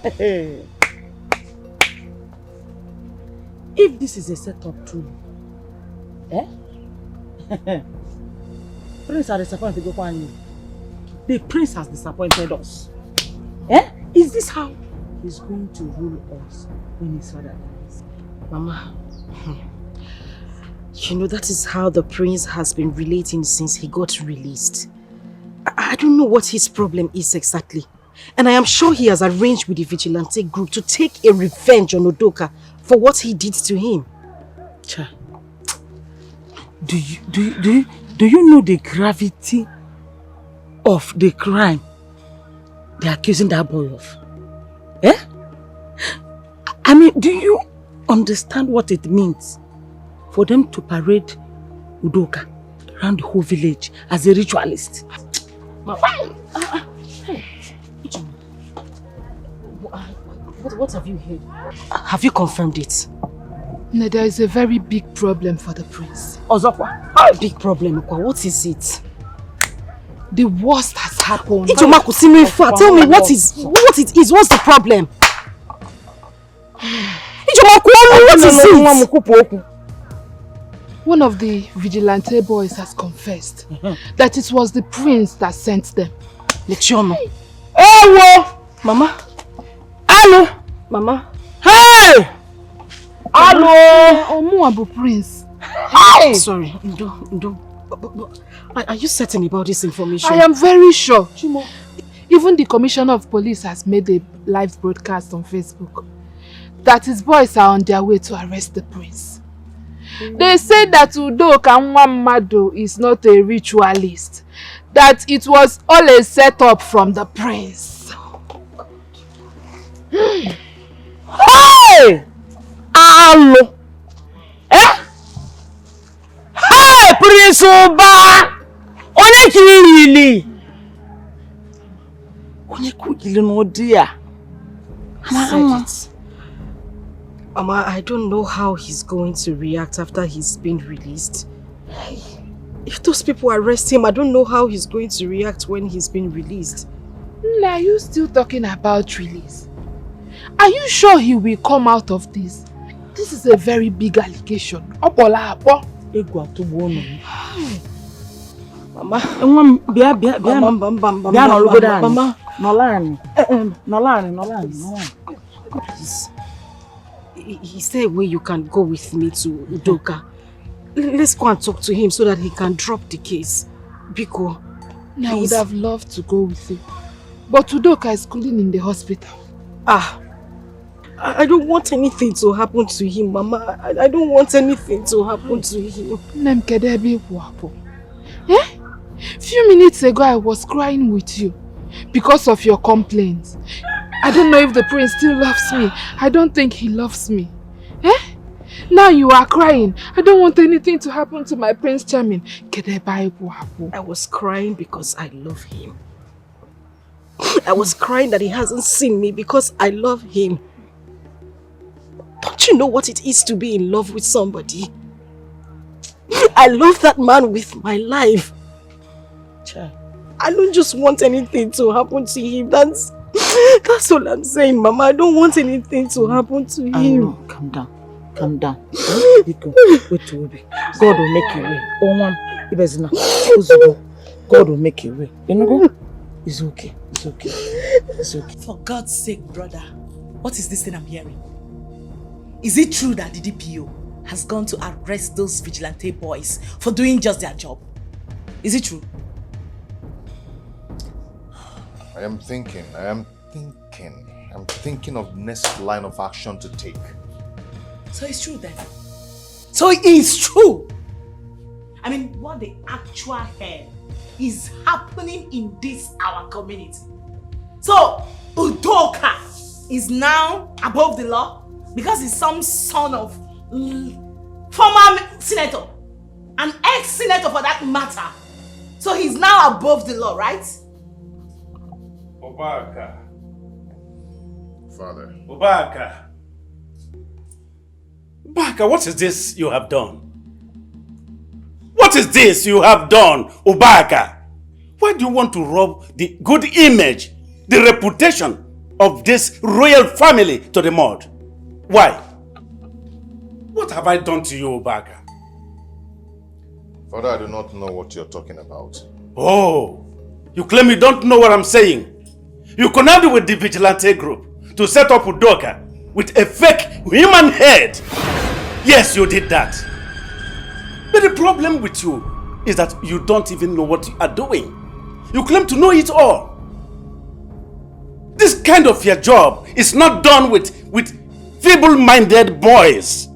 If this is a setup truly, Prince has disappointed Gopani. The prince has disappointed us. Is this how he's going to rule us when his father dies? Mama, you know that is how the prince has been relating since he got released. I don't know what his problem is exactly. And I am sure he has arranged with the vigilante group to take a revenge on Udoka for what he did to him. Cha, do you know the gravity of the crime they're accusing that boy of? I mean, do you understand what it means for them to parade Udoka around the whole village as a ritualist? What have you heard? Have you confirmed it? No, there is a very big problem for the prince. Ozokwa, how big problem? What is it? The worst has happened. Tell me what it is. What's the problem? What is it? One of the vigilante boys has confessed that it was the prince that sent them. Lechono. Hello! Mama? Hello! Mama? Hey! Hello! Omuabu prince. Hey! Sorry, Ndo. Are you certain about this information? I am very sure. Chimo. Even the commissioner of police has made a live broadcast on Facebook that his boys are on their way to arrest the prince. They say that Udoka Nwamado is not a ritualist, that it was all a setup from the prince. Hey! Hello! Hey, Prince Oba! Onye kirili! Onye kugili no dear. Said it. Mama, I don't know how he's going to react after he's been released. If those people arrest him, I don't know how he's going to react when he's been released. Are you still talking about release? Are you sure he will come out of this? This is a very big allegation. Mama, Please. Is there a way you can go with me to Udoka? Let's go and talk to him so that he can drop the case. Biko, I would have loved to go with you. But Udoka is cooling in the hospital. I don't want anything to happen to him, Mama. I don't want anything to happen to him. Few minutes ago I was crying with you because of your complaints. I don't know if the prince still loves me. I don't think he loves me. Now you are crying. I don't want anything to happen to my Prince Charming. I was crying because I love him. I was crying that he hasn't seen me because I love him. Don't you know what it is to be in love with somebody? I love that man with my life. I don't just want anything to happen to him. That's all I'm saying, Mama. I don't want anything to happen to him. No, calm down. Calm down. Wait, God will make a way. God will make a way. You know? It's okay. It's okay. It's okay. For God's sake, brother, what is this thing I'm hearing? Is it true that the DPO has gone to arrest those vigilante boys for doing just their job? Is it true? I am thinking of next line of action to take. So it's true then. So it is true. I mean, what the actual hell is happening in this our community? So Udoka is now above the law because he's some son of former senator, an ex-senator for that matter. So he's now above the law, right? Obaka. Father. Obaka. Obaka, what is this you have done? What is this you have done, Obaka? Why do you want to rob the good image, the reputation of this royal family to the mud. Why? What have I done to you, Obaka? Father, I do not know what you're talking about. Oh, you claim you don't know what I'm saying. You connived with the vigilante group to set up Udoka with a fake human head. Yes, you did that. But the problem with you is that you don't even know what you are doing. You claim to know it all. This kind of your job is not done with feeble-minded boys.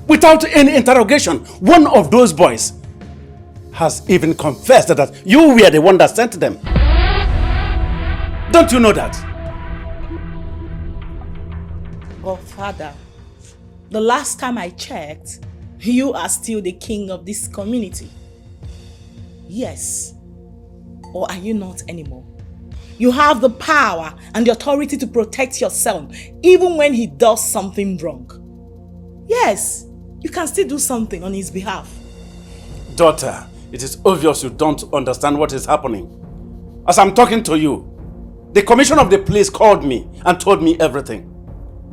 Without any interrogation, one of those boys has even confessed that you were the one that sent them. Don't you know that? But Father, the last time I checked, you are still the king of this community. Yes. Or are you not anymore? You have the power and the authority to protect your son, even when he does something wrong. Yes, you can still do something on his behalf. Daughter, it is obvious you don't understand what is happening. As I'm talking to you, the commissioner of the police called me and told me everything.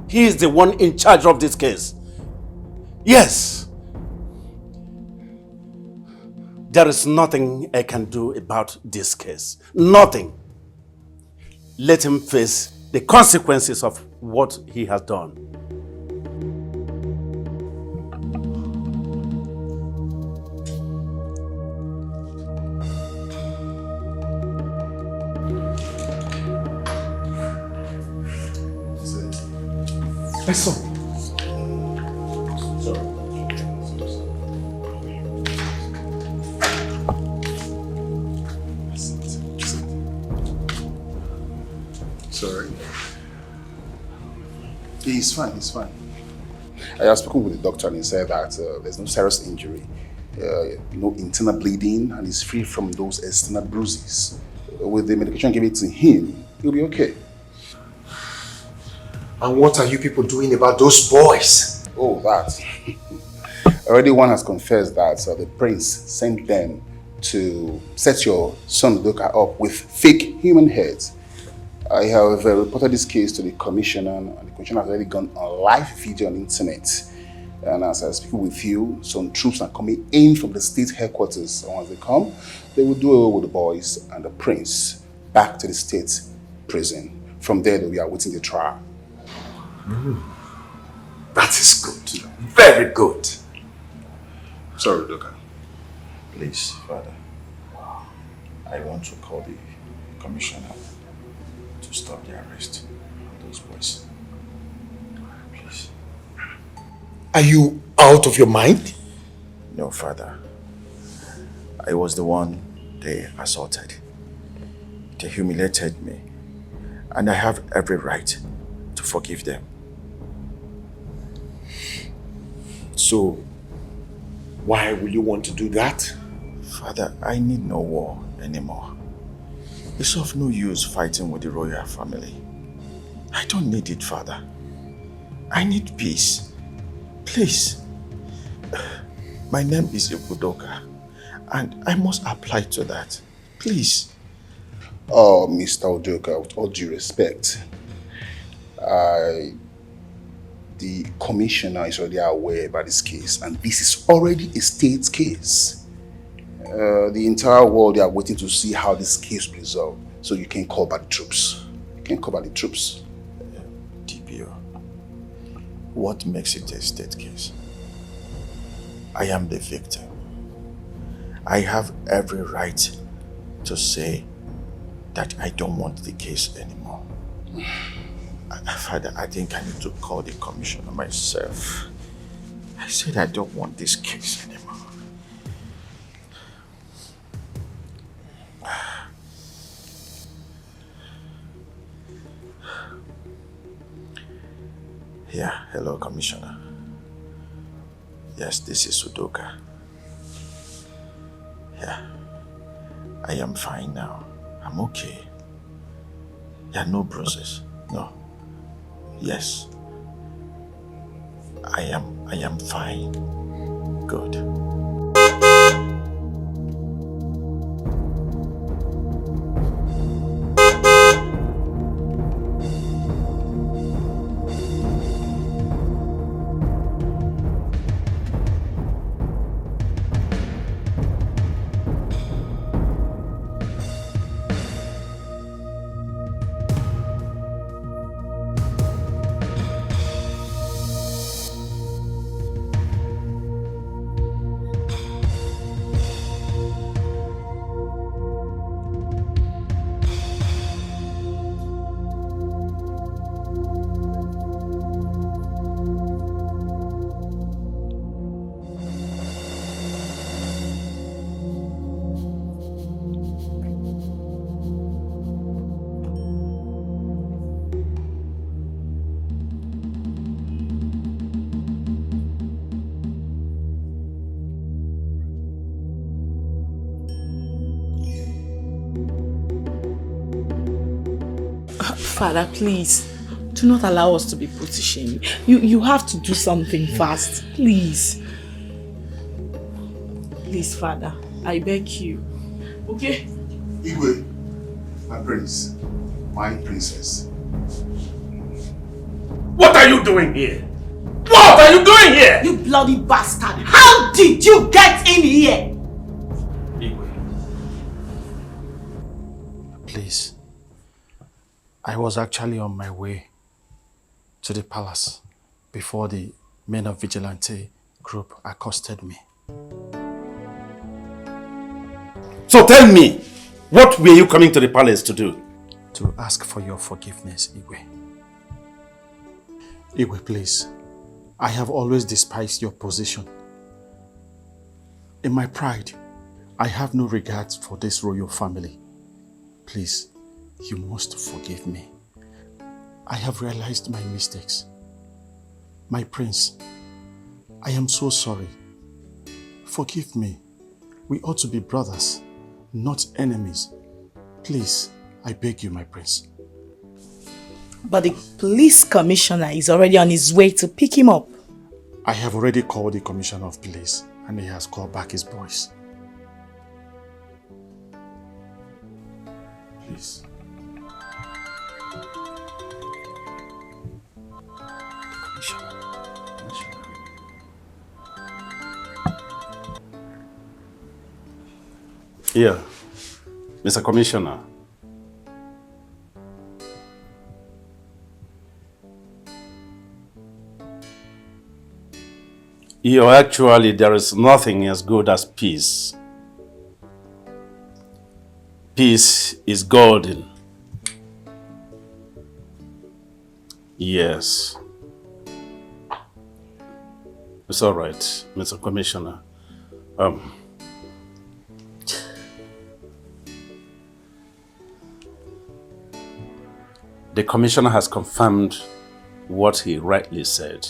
He is the one in charge of this case. Yes. There is nothing I can do about this case. Nothing. Let him face the consequences of what he has done. My son. Sorry. He's fine, he's fine. I have spoken with the doctor and he said that there's no serious injury, no internal bleeding, and he's free from those external bruises. With the medication given to him, he'll be okay. And what are you people doing about those boys? Oh, that. Already one has confessed that the prince sent them to set your son Udoka up with fake human heads. I have reported this case to the commissioner, and the commissioner has already gone on live video on the internet. And as I speak with you, some troops are coming in from the state headquarters. And once they come, they will do away with the boys and the prince back to the state prison. From there, they will be awaiting the trial. That is good. Very good. Sorry, Udoka. Please, Father. I want to call the commissioner to stop the arrest of those boys. Please. Are you out of your mind? No, Father. I was the one they assaulted. They humiliated me. And I have every right to forgive them. So, why will you want to do that? Father, I need no war anymore. It's of no use fighting with the royal family. I don't need it, Father. I need peace. Please. My name is Udoka, and I must apply to that. Please. Oh, Mr. Udoka, with all due respect, the commissioner is already aware about this case, and this is already a state case. The entire world, they are waiting to see how this case will resolve. So you can call back the troops. You can call back the troops. DPO, what makes it a state case? I am the victim. I have every right to say that I don't want the case anymore. Father, I think I need to call the commissioner myself. I said I don't want this case anymore. Yeah, hello, Commissioner. Yes, this is Udoka. Yeah, I am fine now. I'm okay. Yeah, no bruises. No. Yes. I am fine. Good. Father, please, do not allow us to be put to shame. You have to do something fast, please. Please, Father, I beg you. Okay? Igwe, my prince, my princess. What are you doing here? What are you doing here? You bloody bastard! How did you get in here? Please. I was actually on my way to the palace before the men of vigilante group accosted me. So tell me, what were you coming to the palace to do? To ask for your forgiveness, Igwe. Igwe, please. I have always despised your position. In my pride, I have no regard for this royal family. Please, you must forgive me. I have realized my mistakes. My prince, I am so sorry. Forgive me. We ought to be brothers, not enemies. Please, I beg you, my prince. But the police commissioner is already on his way to pick him up. I have already called the commissioner of police and he has called back his boys. Please. Here, Mr. Commissioner. Actually, there is nothing as good as peace. Peace is golden. Yes. It's all right, Mr. Commissioner. The commissioner has confirmed what he rightly said.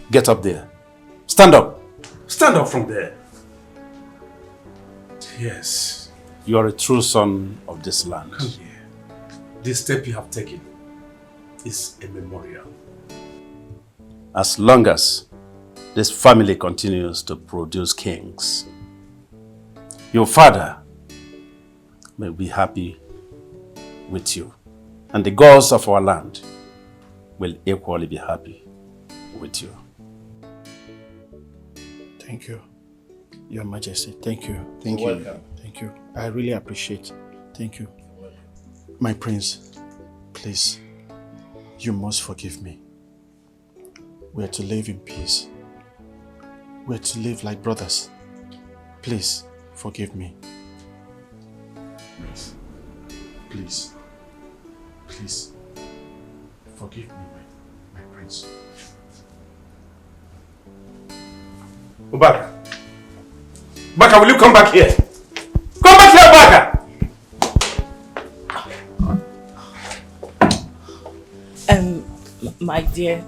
Get up there. Stand up. Stand up from there. Yes. You are a true son of this land. Come here. This step you have taken is a memorial. As long as this family continues to produce kings, your father may be happy with you. And the gods of our land will equally be happy with you. Thank you, Your Majesty. Thank you. Thank You're you. welcome. Thank you. I really appreciate. Thank you. My prince, please, you must forgive me. We are to live in peace. We are to live like brothers. Please, forgive me. Please. Please. Please. Forgive me, my prince. Ubaka. Ubaka, will you come back here? Come back here, Ubaka! My dear,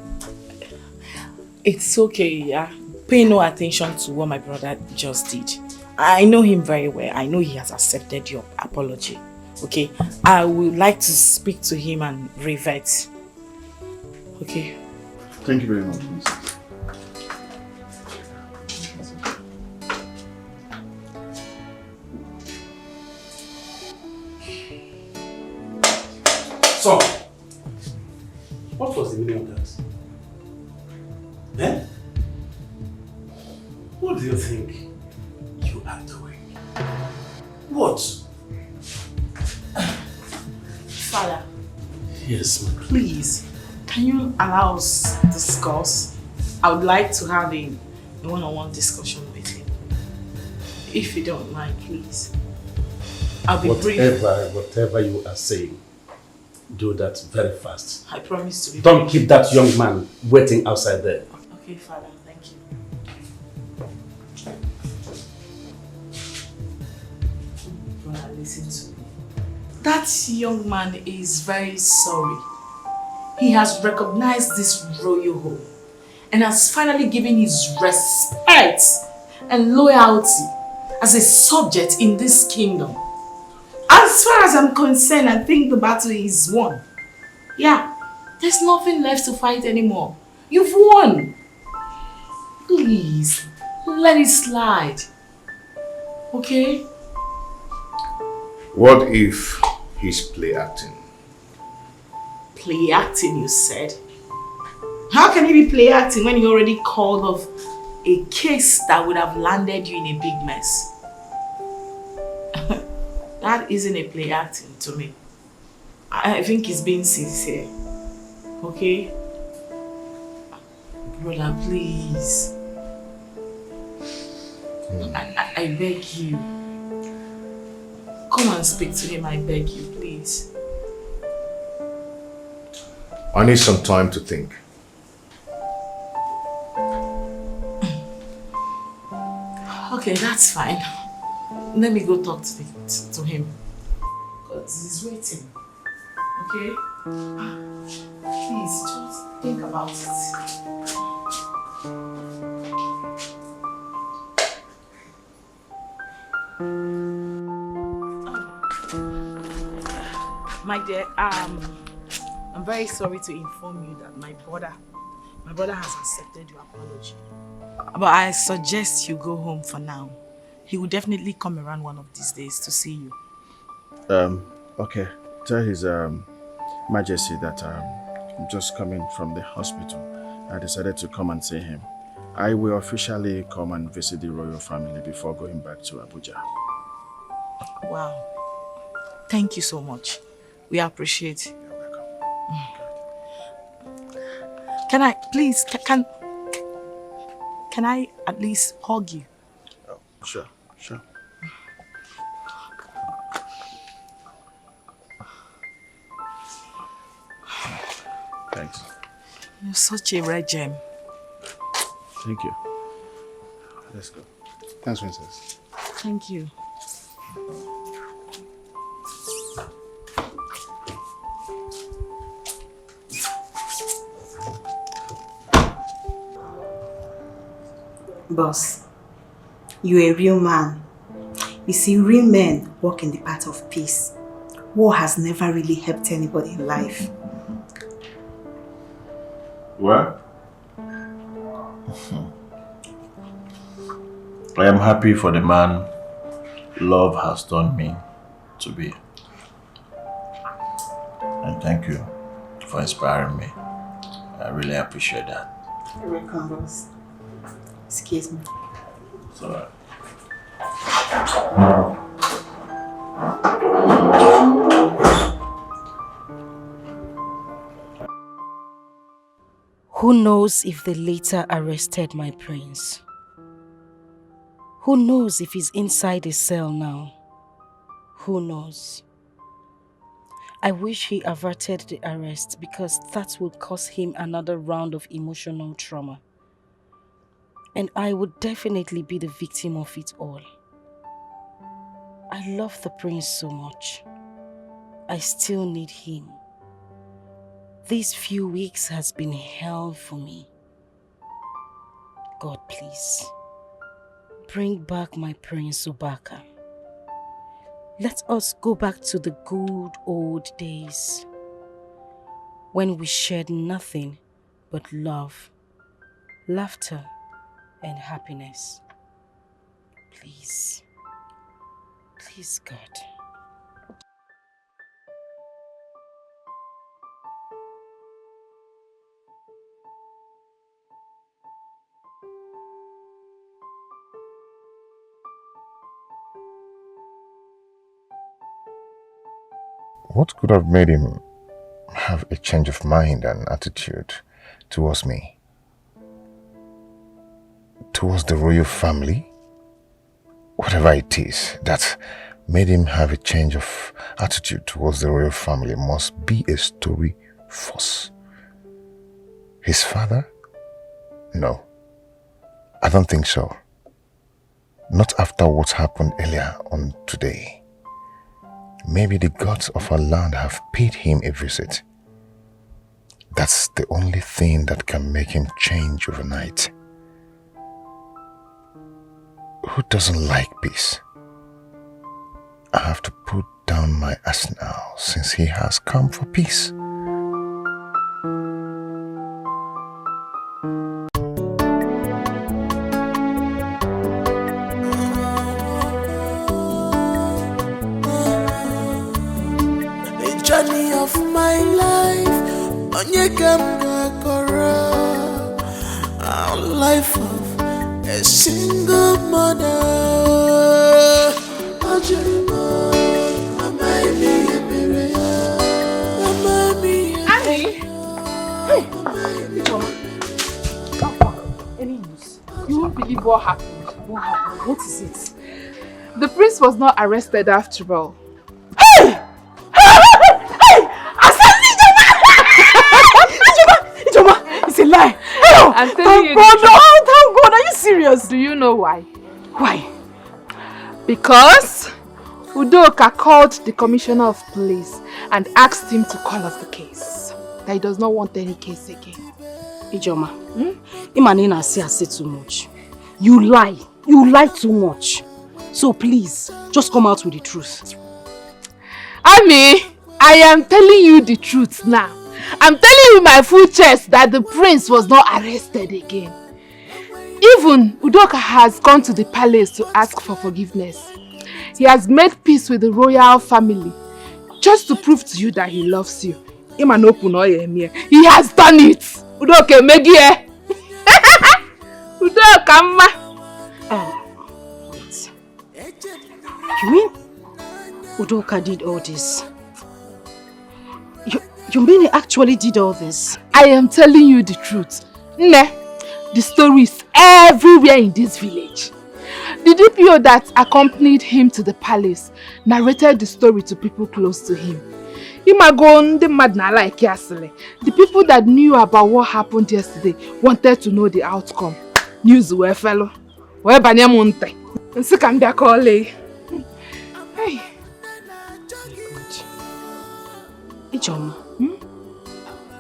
it's okay, yeah? Pay no attention to what my brother just did. I know him very well. I know he has accepted your apology. Okay? I would like to speak to him and revert. Okay? Thank you very much, Miss. So, what was the meaning of that? Eh? What do you think you are doing? What? Father. Yes, my Please, can you allow us to discuss? I would like to have a one-on-one discussion with him. If you don't mind, please. I'll be brief. Whatever you are saying, do that very fast. I promise to be Don't brief. keep that young man waiting outside there. Okay, Father, thank you. Brother, listen to me. That young man is very sorry. He has recognized this royal home and has finally given his respect and loyalty as a subject in this kingdom. As far as I'm concerned, I think the battle is won. Yeah, there's nothing left to fight anymore. You've won. Please, let it slide. Okay? What if he's play acting? Play acting, you said? How can he be play acting when you already called off a case that would have landed you in a big mess? That isn't a play acting to me. I think he's being sincere. Okay? Brother, please. I beg you. Come and speak to him, I beg you, please. I need some time to think. Okay, that's fine. Let me go talk to him. Because he's waiting. Okay? Please, just think about it. My dear, I'm very sorry to inform you that my brother has accepted your apology. But I suggest you go home for now. He will definitely come around one of these days to see you. Okay. Tell His Majesty that I'm just coming from the hospital. I decided to come and see him. I will officially come and visit the royal family before going back to Abuja. Wow. Thank you so much. We appreciate it. You're welcome. Can I, please, can I at least hug you? Oh, sure. Thanks. You're such a rare gem. Thank you. Let's go. Thanks, Princess. Thank you. Boss, you're a real man. You see, real men walk in the path of peace. War has never really helped anybody in life. Well, I am happy for the man love has turned me to be. And thank you for inspiring me. I really appreciate that. You're welcome, boss. Excuse me. It's alright. Who knows if they later arrested my prince? Who knows if he's inside a cell now? Who knows? I wish he averted the arrest because that would cause him another round of emotional trauma. And I would definitely be the victim of it all. I love the prince so much. I still need him. These few weeks has been hell for me. God, please, bring back my Prince Ubaka. Let us go back to the good old days when we shared nothing but love, laughter, and happiness. Please, please, God. What could have made him have a change of mind and attitude towards me? Towards the royal family? Whatever it is that made him have a change of attitude towards the royal family must be a story false. His father? No, I don't think so. Not after what happened earlier on today. Maybe the gods of our land have paid him a visit. That's the only thing that can make him change overnight. Who doesn't like peace? I have to put down on my arsenal since he has come for peace. The journey of my life, a life of a single mother. Annie! Hey! Any news? You won't believe what happened. What happened? What is it? The prince was not arrested after all. Hey! It's a lie. I'm telling you. Thank God. Are you serious? Do you know why? Why? Because Udoka called the commissioner of police and asked him to call off the case. That he does not want any case again. Ijoma, Imanina say too much. You lie. You lie too much. So please, just come out with the truth. Ami, I am telling you the truth now. I'm telling you my full chest that the prince was not arrested again. Even Udoka has gone to the palace to ask for forgiveness. He has made peace with the royal family just to prove to you that he loves you. He has done it. Udoka Megie. Udoka ma. Wait. You mean Udoka did all this? You mean he actually did all this? I am telling you the truth. Ne, the story is everywhere in this village. The DPO that accompanied him to the palace narrated the story to people close to him. The people that knew about what happened yesterday wanted to know the outcome. News were fellow. Hey. Ijoma,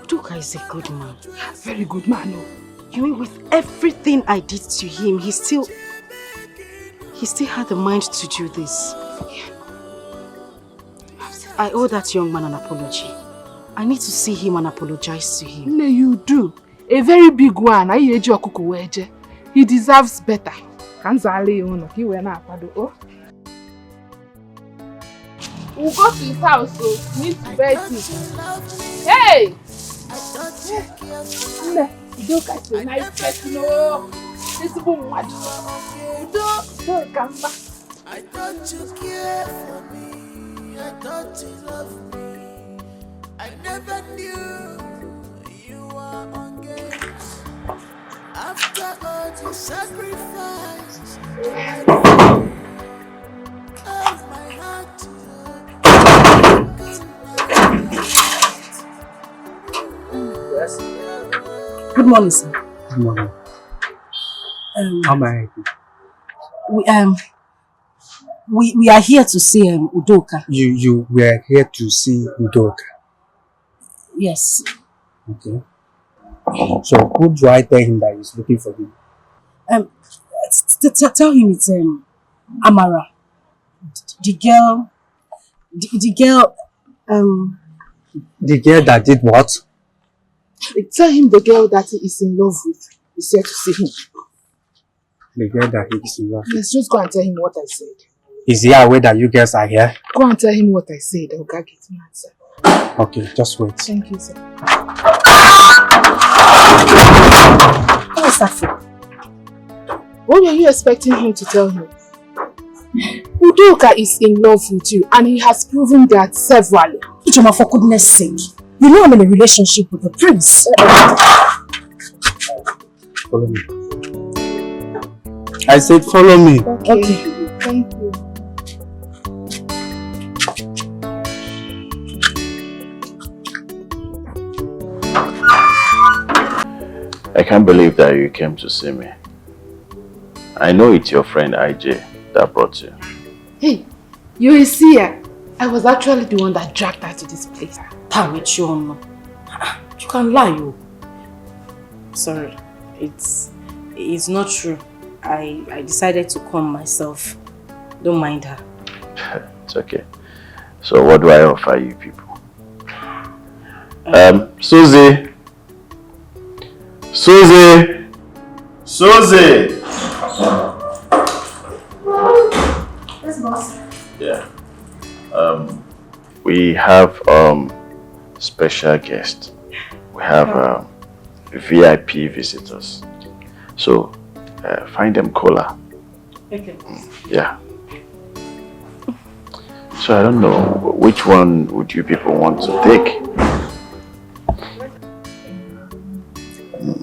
Udoka is a good man. Very good man. Oh. You mean with everything I did to him, he still had the mind to do this. I owe that young man an apology. I need to see him and apologize to him. No, you do. A very big one. He deserves better. We'll go to his house, so we need to beg him. Hey! Udoka is a nice person. This woman. Udoka, come back. I thought you cared for me. I thought you loved me. I never knew you were on games. After all the sacrifice of my heart to Yes. Good morning, sir. Good morning. How may I help you? We are here to see Udoka. You were here to see Udoka. Yes. Okay. So who do I tell him that he's looking for him? Tell him it's Amara. The girl. The girl that did what? Tell him the girl that he is in love with. He said to see him. The girl that he is in love with? Yes, just go and tell him what I said. Is he aware that you guys are here? Go and tell him what I said. I'll get an answer. Okay, just wait. Thank you, sir. What was that for? What were you expecting him to tell him? Udoka is in love with you and he has proven that severally. Ijoma, for goodness sake. You know I'm in a relationship with the prince. Follow me. I said follow me. Okay. Thank you. I can't believe that you came to see me. I know it's your friend IJ that brought you. Hey, you will see her. I was actually the one that dragged her to this place. You can lie, you. Sorry, it's not true. I decided to come myself. Don't mind her. It's okay. So what do I offer you people? Susie! Susie! Susie! Yes, boss. Yeah. We have special guest. We have VIP visitors. So find them cola. Okay. Yeah. So I don't know, which one would you people want to take?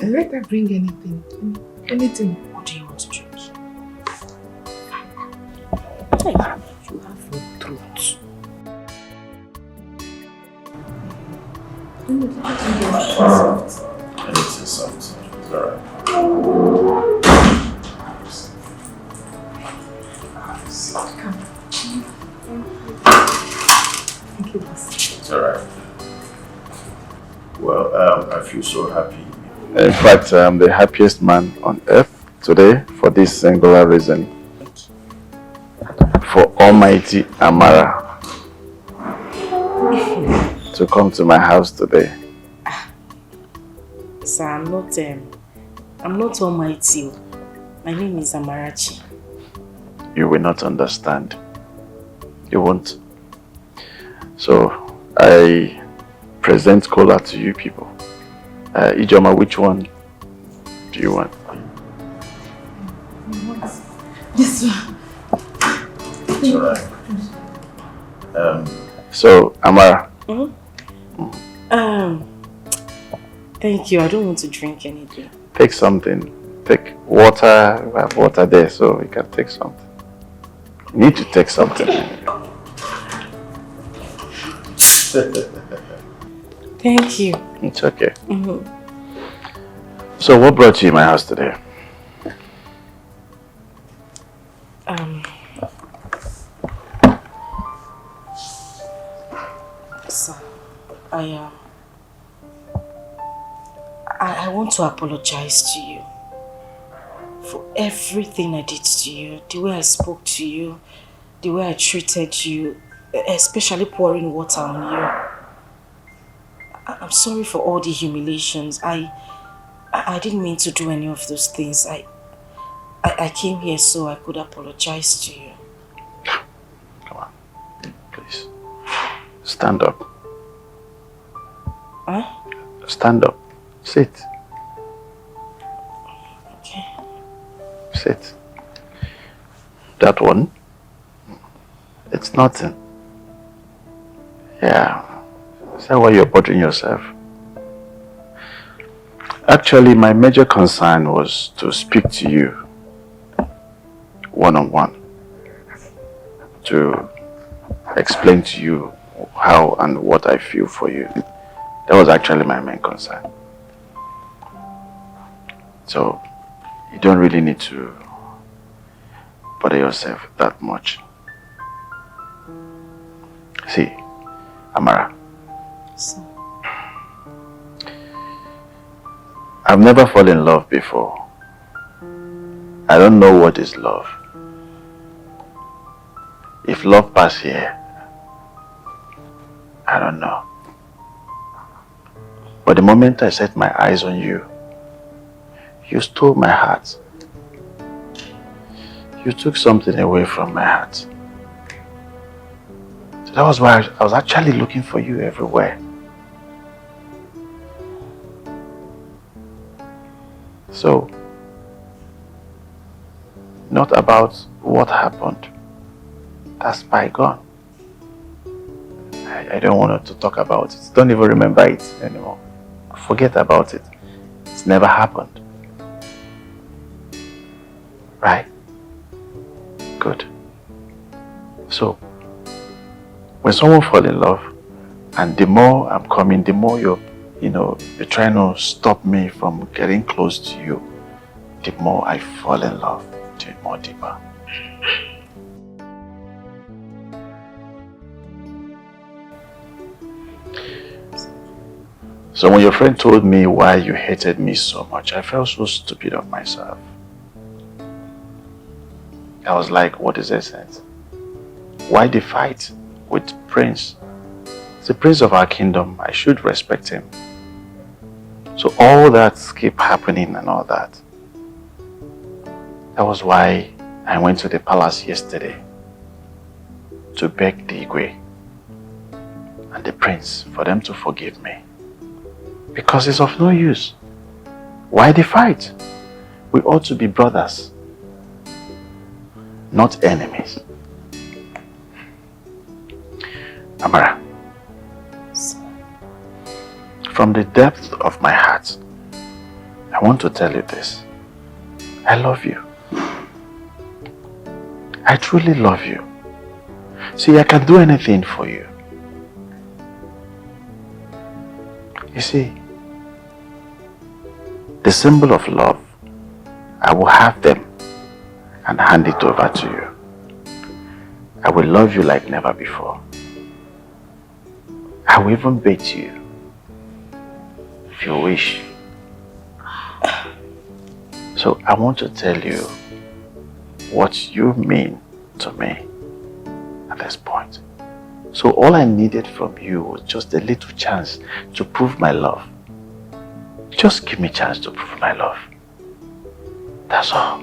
Let her bring anything. Anything. What do you want to drink? Hey, you have your throat. Anything soft. It's alright. Thank you, boss. It's alright. Well, I feel so happy. In fact, I'm the happiest man on earth today for this singular reason. For Almighty Amara to come to my house today. Sir, I'm not almighty. My name is Amarachi. You will not understand. You won't. So, I present cola to you people. Ijoma, which one do you want? This one. It's alright. So, Amara. Thank you. I don't want to drink anything. Take something. Take water. We have water there, so we can take something. You need to take something. Thank you. It's okay. So what brought you in my house today? Sir, I want to apologize to you for everything I did to you, the way I spoke to you, the way I treated you, especially pouring water on you. I'm sorry for all the humiliations. I didn't mean to do any of those things. I came here so I could apologize to you. Come on, please. Stand up. Huh? Stand up. Sit. Okay. Sit. That one, it's nothing. Yeah. Is that why you're bothering yourself? Actually, my major concern was to speak to you one-on-one, to explain to you how and what I feel for you. That was actually my main concern. So, you don't really need to bother yourself that much. See, Amara. So, I've never fallen in love before. I don't know what is love. If love pass here, I don't know. But the moment I set my eyes on you, you stole my heart. You took something away from my heart. So that was why I was actually looking for you everywhere. So, not about what happened. That's bygone. I don't want to talk about it. Don't even remember it anymore. Forget about it. It's never happened. Right? Good. So, when someone falls in love, and the more I'm coming, the more you're trying to stop me from getting close to you, the more I fall in love, the more deeper. So when your friend told me why you hated me so much, I felt so stupid of myself. I was like, what is the sense? Why the fight? with Prince. He's the prince of our kingdom. I should respect him. So all that keep happening and all that. That was why I went to the palace yesterday to beg the Igwe and the prince for them to forgive me. Because it's of no use. Why the fight? We ought to be brothers, not enemies. Amara, from the depth of my heart, I want to tell you this. I love you. I truly love you. See, I can do anything for you. You see, the symbol of love, I will have them and hand it over to you. I will love you like never before. I will even bait you if you wish. So I want to tell you what you mean to me at this point. So all I needed from you was just a little chance to prove my love. Just give me a chance to prove my love. That's all.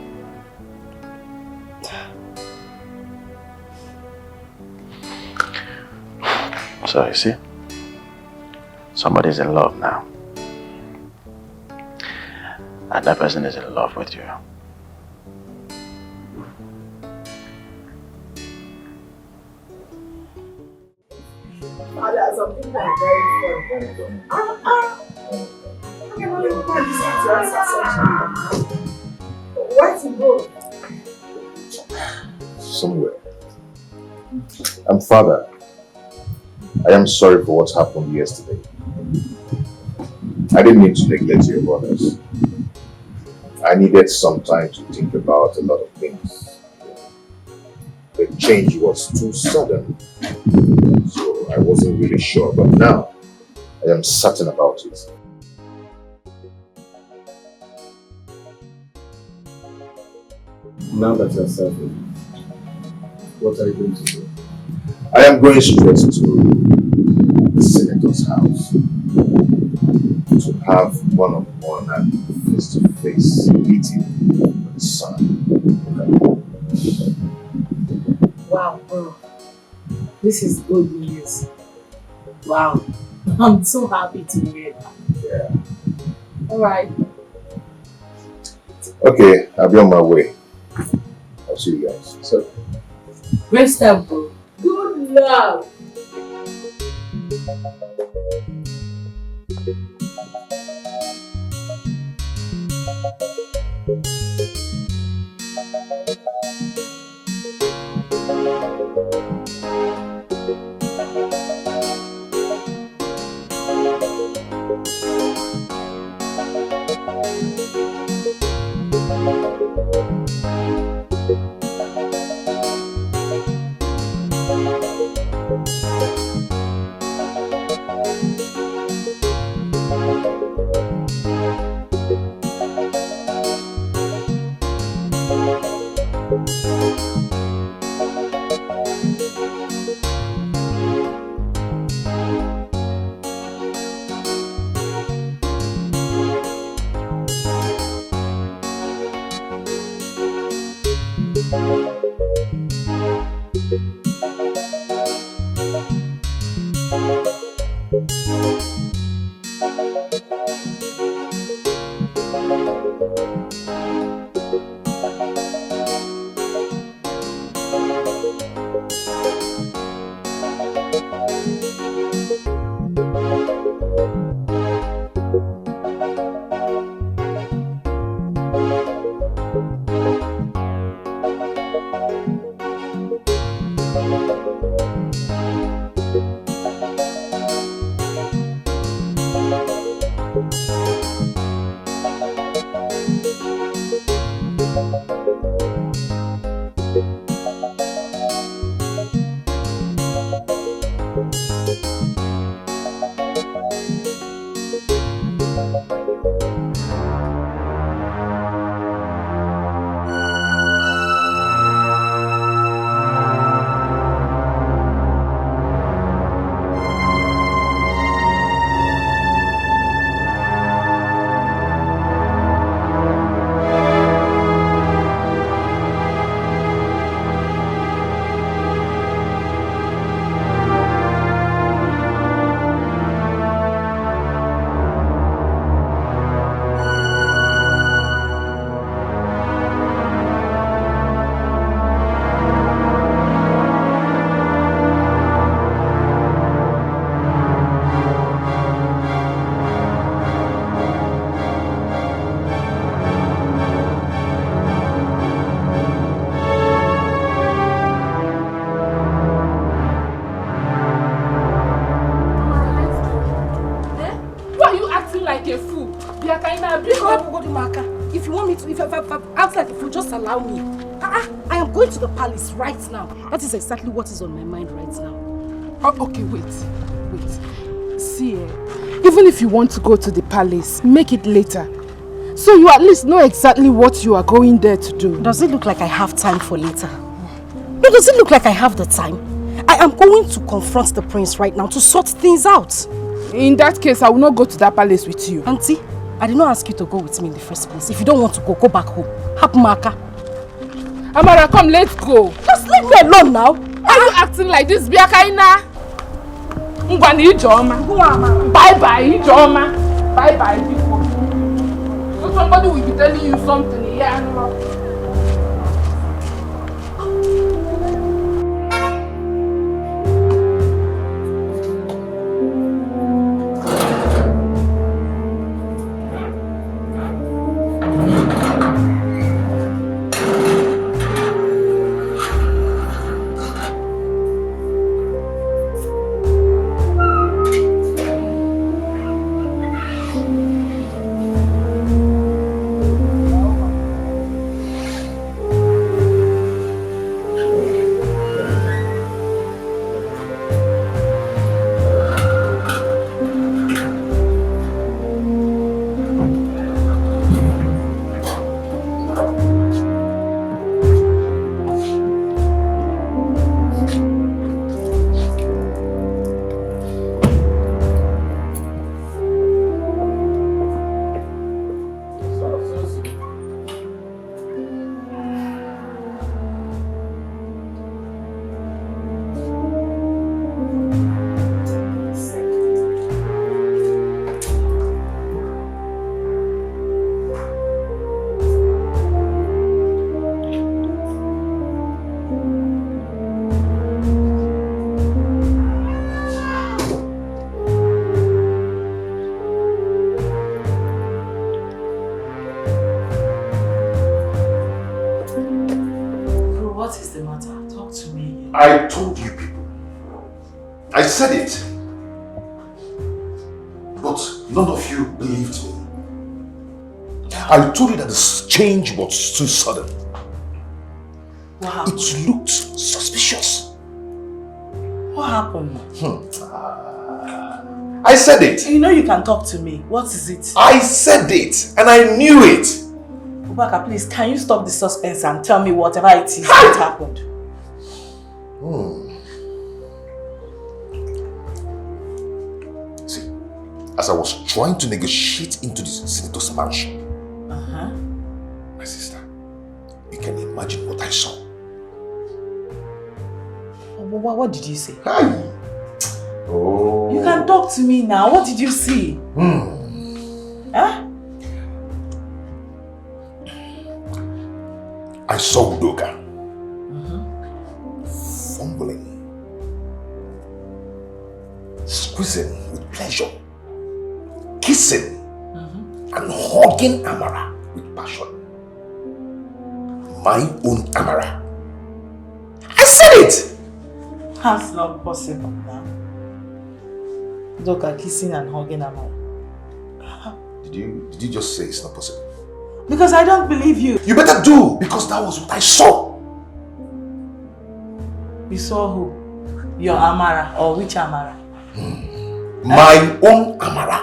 So you see, somebody's in love now. And that person is in love with you. Father, some people are very fun. Where to go? Somewhere. Father, I am sorry for what happened yesterday. I didn't mean to neglect your brothers. I needed some time to think about a lot of things. The change was too sudden, so I wasn't really sure, but now I am certain about it. Now that you're settled, what are you going to do? I am going straight to the senator's house to have one-on-one and face-to-face meeting with his son. Wow, bro. This is good news. Wow. I'm so happy to hear that. Yeah. Alright. Okay, I'll be on my way. I'll see you guys. So, Great step, bro. Good luck. if outside, if you just allow me. I am going to the palace right now. That is exactly what is on my mind right now. Oh, okay, wait. See, even if you want to go to the palace, make it later. So you at least know exactly what you are going there to do. Does it look like I have time for later? No, does it look like I have the time? I am going to confront the prince right now to sort things out. In that case, I will not go to that palace with you. Auntie, I did not ask you to go with me in the first place. If you don't want to go back home. Hapmaka. Amara, come, let's go. Just leave me alone now. Why are you acting like this, Biakaina? Ngwani Ijoma. Bye-bye, Ijoma. Bye-bye, people. So somebody will be telling you something here. I told you people. I said it. But none of you believed me. I told you that the change was too sudden. Wow. It looked suspicious. What happened? I said it. You know you can talk to me. What is it? I said it and I knew it. Ubaka, please, can you stop the suspense and tell me whatever it is that happened? See, as I was trying to negotiate into the senator's mansion, my sister, you can imagine what I saw. What did you say? Hi. Oh. You can talk to me now. What did you see? Huh? I saw Udoka fumbling, squeezing with pleasure, kissing and hugging Amara with passion. My own Amara. I said it! That's not possible now. Udoka kissing and hugging Amara. Did you just say it's not possible? Because I don't believe you. You better do, because that was what I saw. You saw who? Your Amara, or which Amara? My own Amara.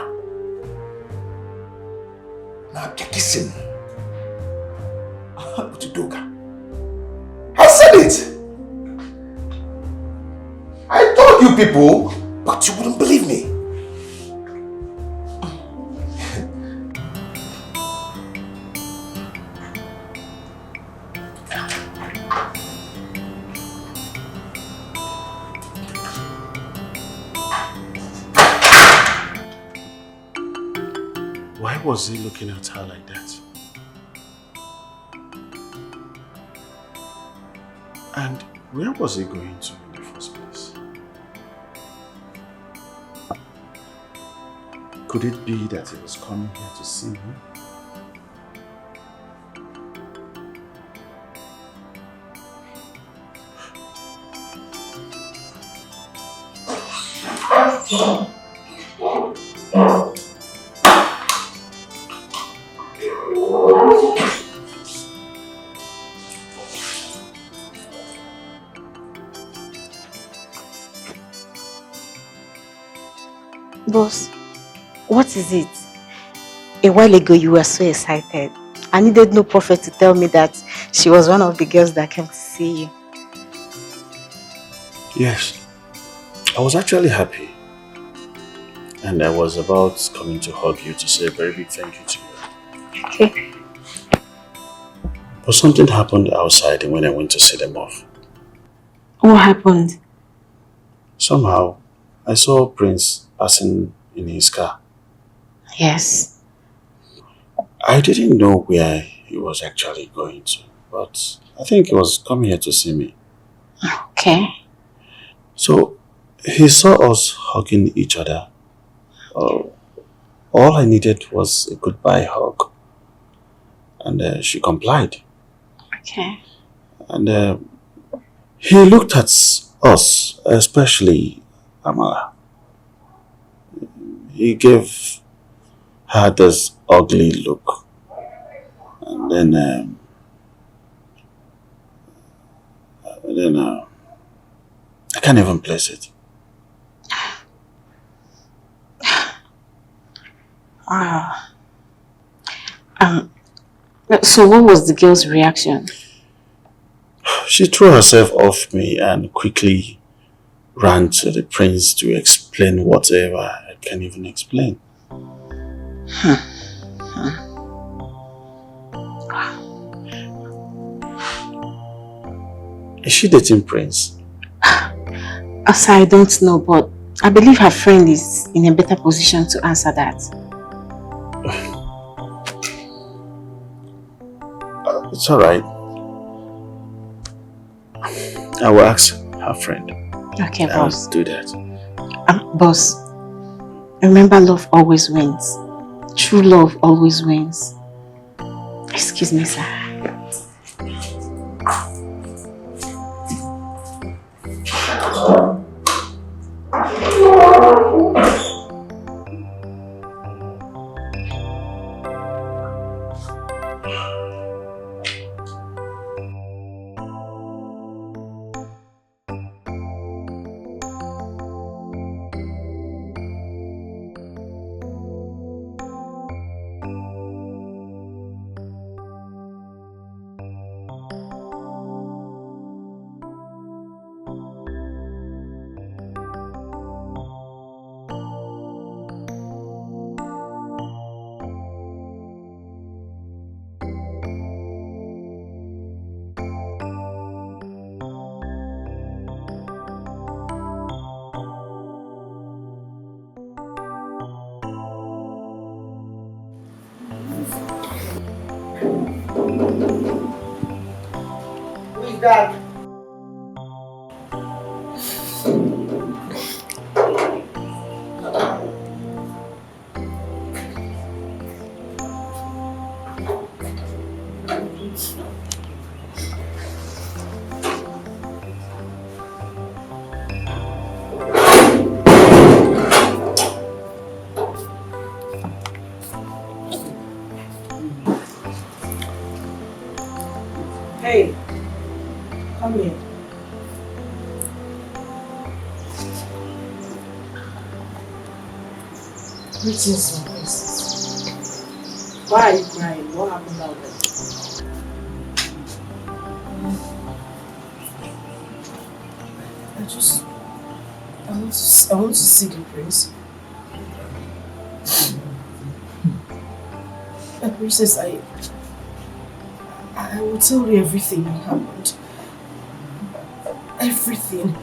Now you're kissing with Udoka. I said it. I told you people, but you wouldn't believe me. Why was he looking at her like that? And where was he going to in the first place? Could it be that he was coming here to see me? Boss, what is it? A while ago you were so excited. I needed no prophet to tell me that she was one of the girls that came to see you. Yes, I was actually happy. And I was about coming to hug you to say a very big thank you to you. Okay. But something happened outside when I went to see them off. What happened? Somehow, I saw Prince passing in his car. Yes. I didn't know where he was actually going to, but I think he was coming here to see me. Okay. So, he saw us hugging each other. All I needed was a goodbye hug. And she complied. Okay. And he looked at us, especially Amara. He gave her this ugly look. And then I can't even place it. So what was the girl's reaction? She threw herself off me and quickly ran to the prince to explain whatever I can't even explain. Is she dating Prince? I don't know, but I believe her friend is in a better position to answer that. It's alright. I will ask her friend. Okay, I'll boss. do that. Boss, remember love always wins. True love always wins. Excuse me, sir. Dad. Hey, come here. Greetings, my princess. Why are you crying? What happened out there? I want to see the prince. Princess, I will tell you everything that happened. Everything.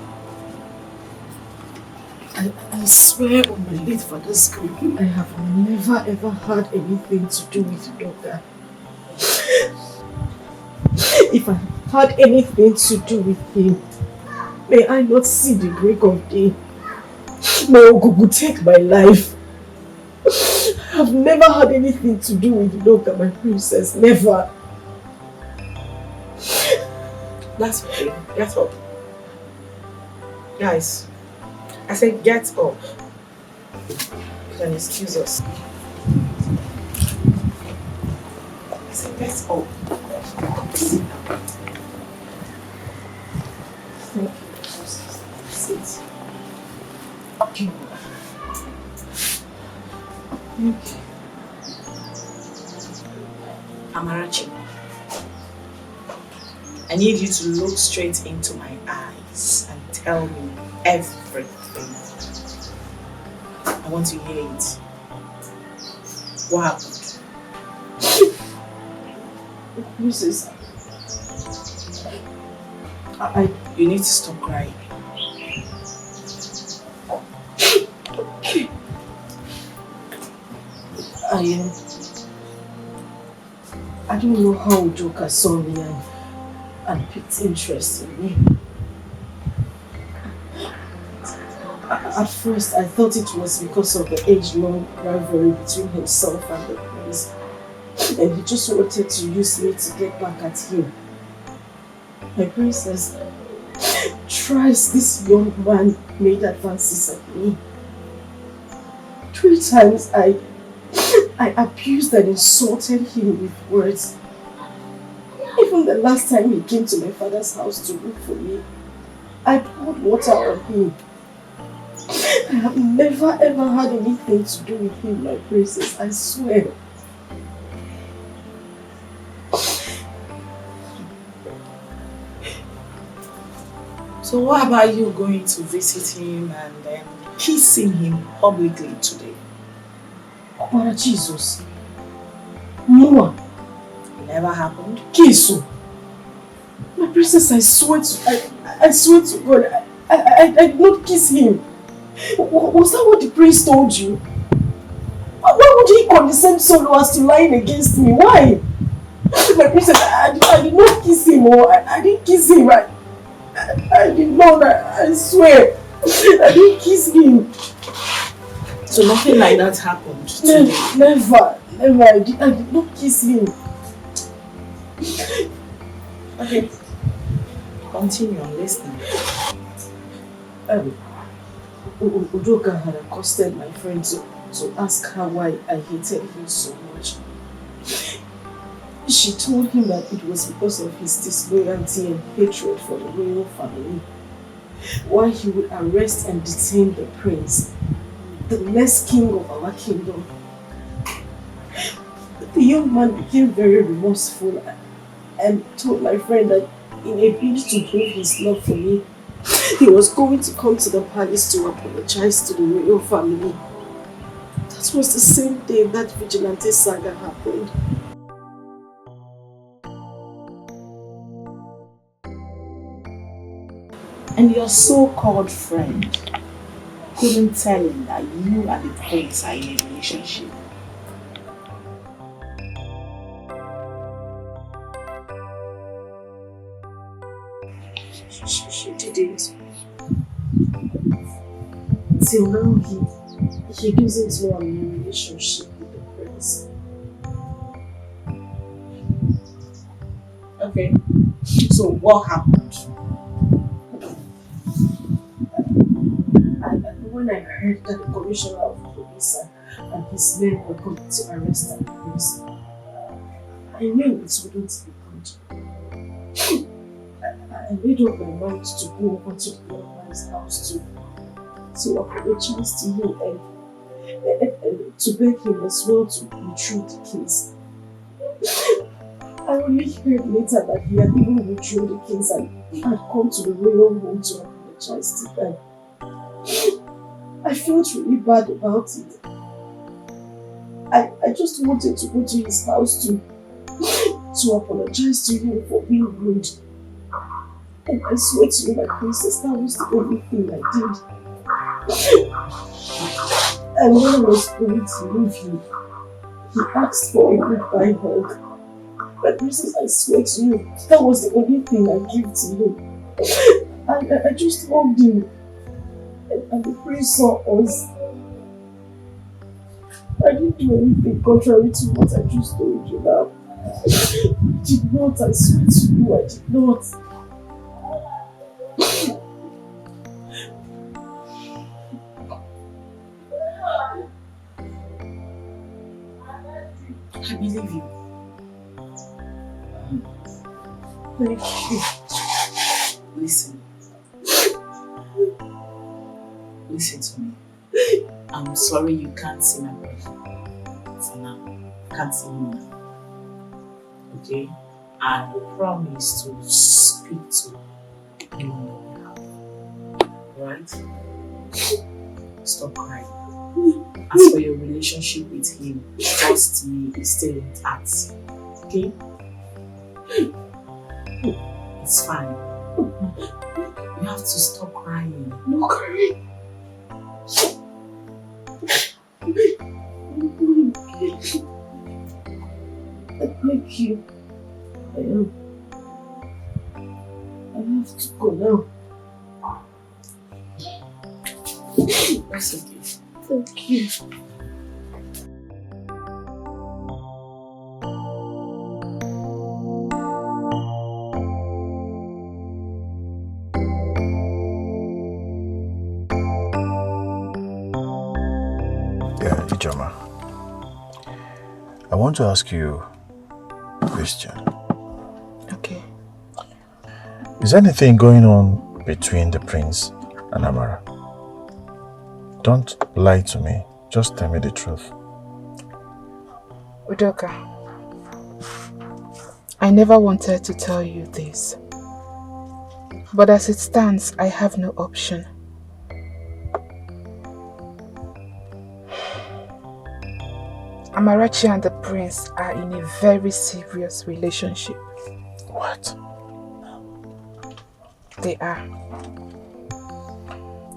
I swear on my late father's grave, I have never ever had anything to do with Doga. If I had anything to do with him, may I not see the break of day. May Ogugu take my life. I have never had anything to do with Doga, my princess. Never. That's okay. Get up. Guys, I said get up. You can excuse us. I said get up. Thank you. Sit. Okay. Okay. Amarachi, I need you to look straight into my eyes and tell me everything. I want to hear it. What happened? Mrs. You need to stop crying. I don't know how Udoka saw me and picked interest in me. At first, I thought it was because of the age-long rivalry between himself and the prince. And he just wanted to use me to get back at him. My princess, thrice this young man made advances at me. 3 times I abused and insulted him with words. Even the last time he came to my father's house to look for me, I poured water on him. I have never ever had anything to do with him, my princess, I swear. So what about you going to visit him and then kissing him publicly today? Oh, Jesus. Noah. It never happened. Kisu. My princess, I swear to God, I did not kiss him. Was that what the priest told you? Why would he condescend so low as to lying against me? Why? My princess, I did not kiss him, or I didn't kiss him. I did not, I swear. I didn't kiss him. So nothing like that happened today? Never. I did not kiss him. Okay. Continue, I'm listening. Udoka had accosted my friend to ask her why I hated him so much. She told him that it was because of his disloyalty and hatred for the royal family. Why he would arrest and detain the prince, the next king of our kingdom. The young man became very remorseful and told my friend that in a bid to prove his love for me, he was going to come to the palace to apologize to the royal family. That was the same day that vigilante saga happened. And your so-called friend couldn't tell him that you and the prince are in a relationship. She didn't. Till now, he doesn't know I'm in a relationship with the prince. Okay. So what happened? When I heard that the commissioner of police and his men were coming to arrest the prince, I knew it wouldn't be good. I made up my mind to go over to the young man's house to apologize to him and to beg him as well to withdraw the case. I only heard later that he had even withdrawn the case and had come to the royal home to apologize to them. I felt really bad about it. I just wanted to go to his house to apologize to him for being rude. And I swear to you, my princess, that was the only thing I did. And when I was going to leave him, he asked for a goodbye hug. My princess, I swear to you, that was the only thing I gave to him. I just hugged him. And the prince saw us. I didn't do anything contrary to what I just told you now. I did not, I swear to you, I did not. I believe you. Thank you. Listen. Listen to me. I'm sorry you can't see my brother. But now, you can't see me now. Okay? And you promise to speak to him on your behalf. Right? Stop crying. As for your relationship with him, trust me, it's still intact. Okay? It's fine. You have to stop crying. No crying. Thank you. I have to go now. That's okay. Thank you. Yeah, Ijoma. I want to ask you a question. Okay. Is anything going on between the prince and Amara? Don't lie to me. Just tell me the truth. Udoka, I never wanted to tell you this. But as it stands, I have no option. Amarachi and the prince are in a very serious relationship. What? They are.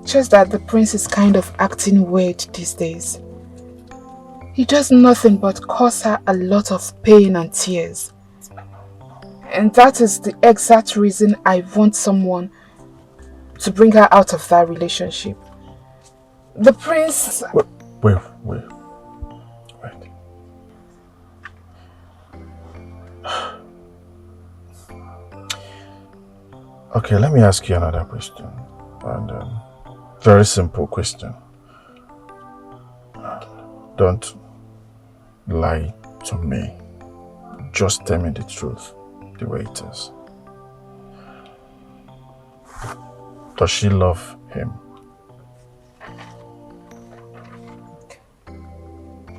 Just that the prince is kind of acting weird these days. He does nothing but cause her a lot of pain and tears. And that is the exact reason I want someone to bring her out of that relationship. The prince... Wait. Okay, let me ask you another question. And very simple question. Don't lie to me. Just tell me the truth, the way it is. Does she love him?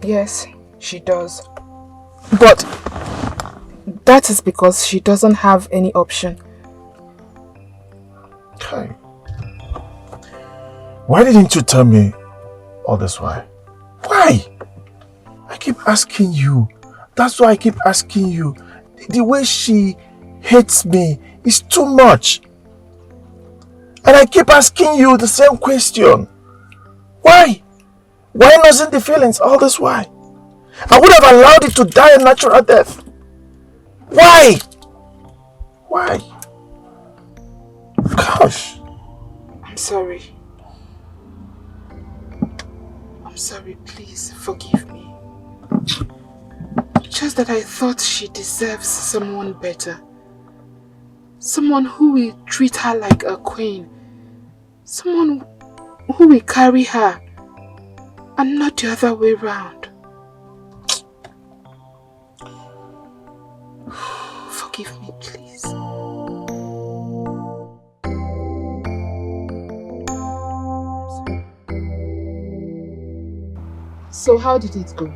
Yes, she does. But that is because she doesn't have any option. Okay. Why didn't you tell me all this while? Why? I keep asking you. That's why I keep asking you. The way she hates me is too much. And I keep asking you the same question. Why? Why losing the feelings all this while? I would have allowed it to die a natural death. Why? Why? Gosh. I'm sorry. I'm sorry, please forgive me. Just that I thought she deserves someone better. Someone who will treat her like a queen. Someone who will carry her and not the other way round. Forgive me, please. So how did it go?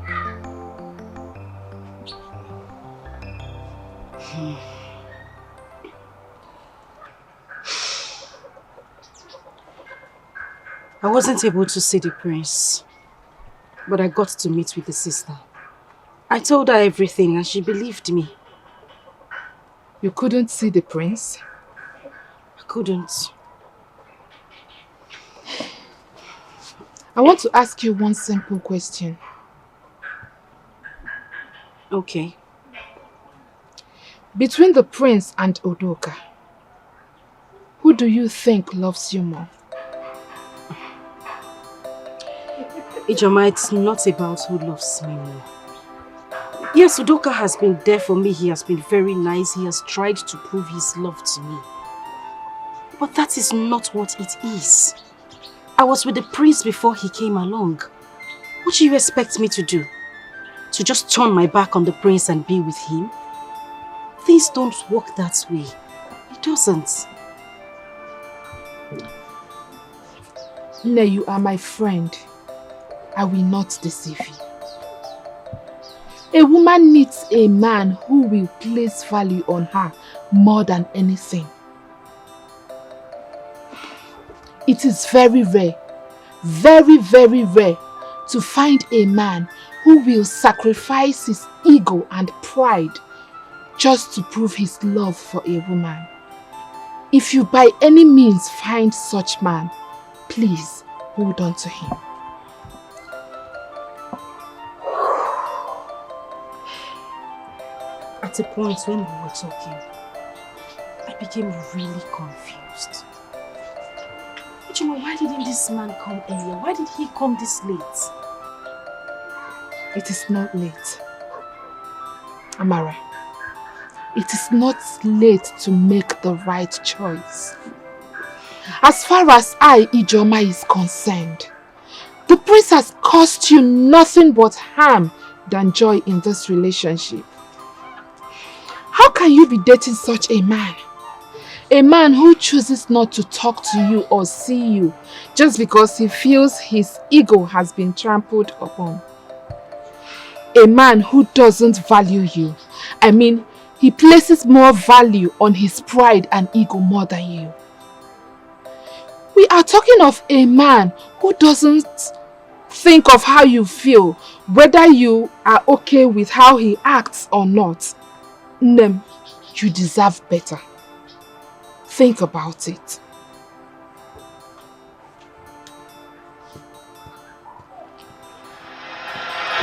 I wasn't able to see the prince, but I got to meet with the sister. I told her everything and she believed me. You couldn't see the prince? I couldn't. I want to ask you one simple question. Okay. Between the prince and Udoka, who do you think loves you more? Ijoma, it's not about who loves me more. Yes, Udoka has been there for me. He has been very nice. He has tried to prove his love to me. But that is not what it is. I was with the prince before he came along. What do you expect me to do? To just turn my back on the prince and be with him? Things don't work that way. It doesn't. Nne, you are my friend. I will not deceive you. A woman needs a man who will place value on her more than anything. It is very rare, very, very rare to find a man who will sacrifice his ego and pride just to prove his love for a woman. If you by any means find such man, please hold on to him. At a point when we were talking, I became really confused. But why didn't this man come earlier? Why did he come this late? It is not late. Amara, it is not late to make the right choice. As far as I, Ijoma, is concerned, the prince has caused you nothing but harm than joy in this relationship. How can you be dating such a man? A man who chooses not to talk to you or see you just because he feels his ego has been trampled upon. A man who doesn't value you. I mean, he places more value on his pride and ego more than you. We are talking of a man who doesn't think of how you feel, whether you are okay with how he acts or not. Nem, you deserve better. Think about it.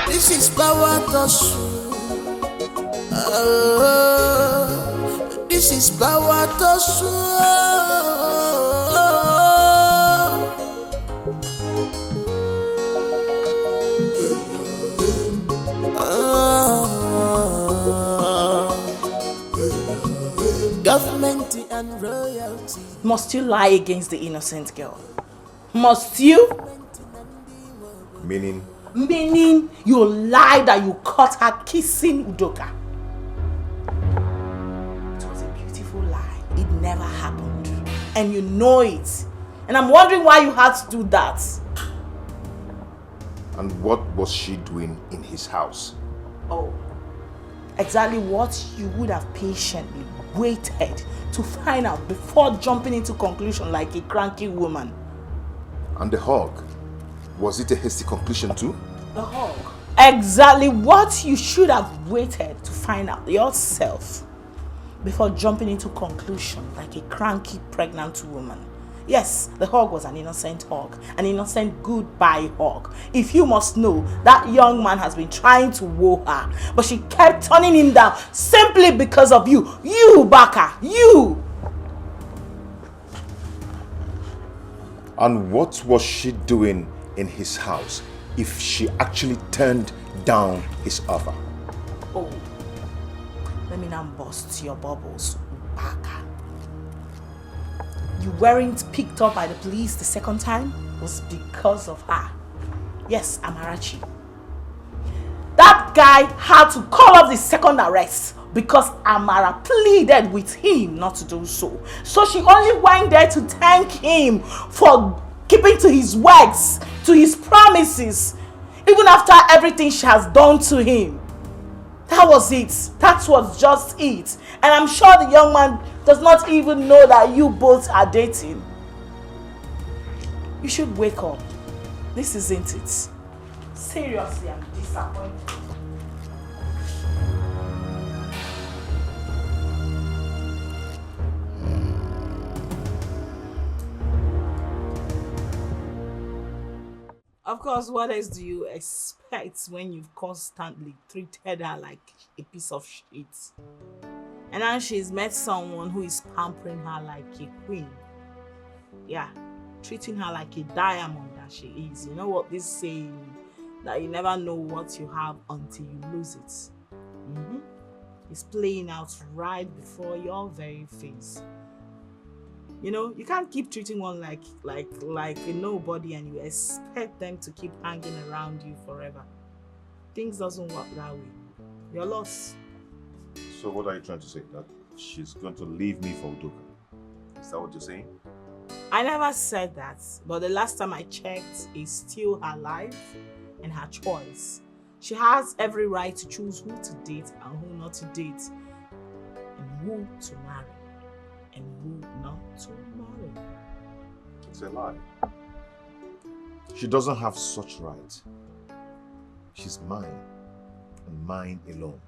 This is power toss. This is power toss. Government and royalty. Must you lie against the innocent girl? Must you? Meaning? Meaning you lied that you caught her kissing Udoka. It was a beautiful lie. It never happened. And you know it. And I'm wondering why you had to do that. And what was she doing in his house? Oh, exactly what you would have patiently waited to find out before jumping into conclusion like a cranky woman. And the hug? Was it a hasty conclusion too? The hug. Exactly what you should have waited to find out yourself before jumping into conclusion like a cranky pregnant woman. Yes, the hug was an innocent hug, an innocent goodbye hug. If you must know, that young man has been trying to woo her, but she kept turning him down simply because of you. You, Baka, you! And what was she doing in his house if she actually turned down his offer? Oh, let me now bust your bubbles, Baka. You weren't picked up by the police the second time was because of her. Yes, Amarachi. That guy had to call off the second arrest because Amara pleaded with him not to do so. So she only went there to thank him for keeping to his words, to his promises, even after everything she has done to him. That was it. That was just it. And I'm sure the young man does not even know that you both are dating. You should wake up. This isn't it. Seriously, I'm disappointed. Of course, what else do you expect when you've constantly treated her like a piece of shit? And now she's met someone who is pampering her like a queen. Yeah, treating her like a diamond that she is. You know what this saying? That you never know what you have until you lose it. It's playing out right before your very face. You know, you can't keep treating one like a nobody and you expect them to keep hanging around you forever. Things doesn't work that way. You're lost. So what are you trying to say? That she's going to leave me for Udoka? Is that what you're saying? I never said that, but the last time I checked, it's still her life and her choice. She has every right to choose who to date and who not to date, and who to marry and who not to marry. It's a lie. She doesn't have such right. She's mine and mine alone.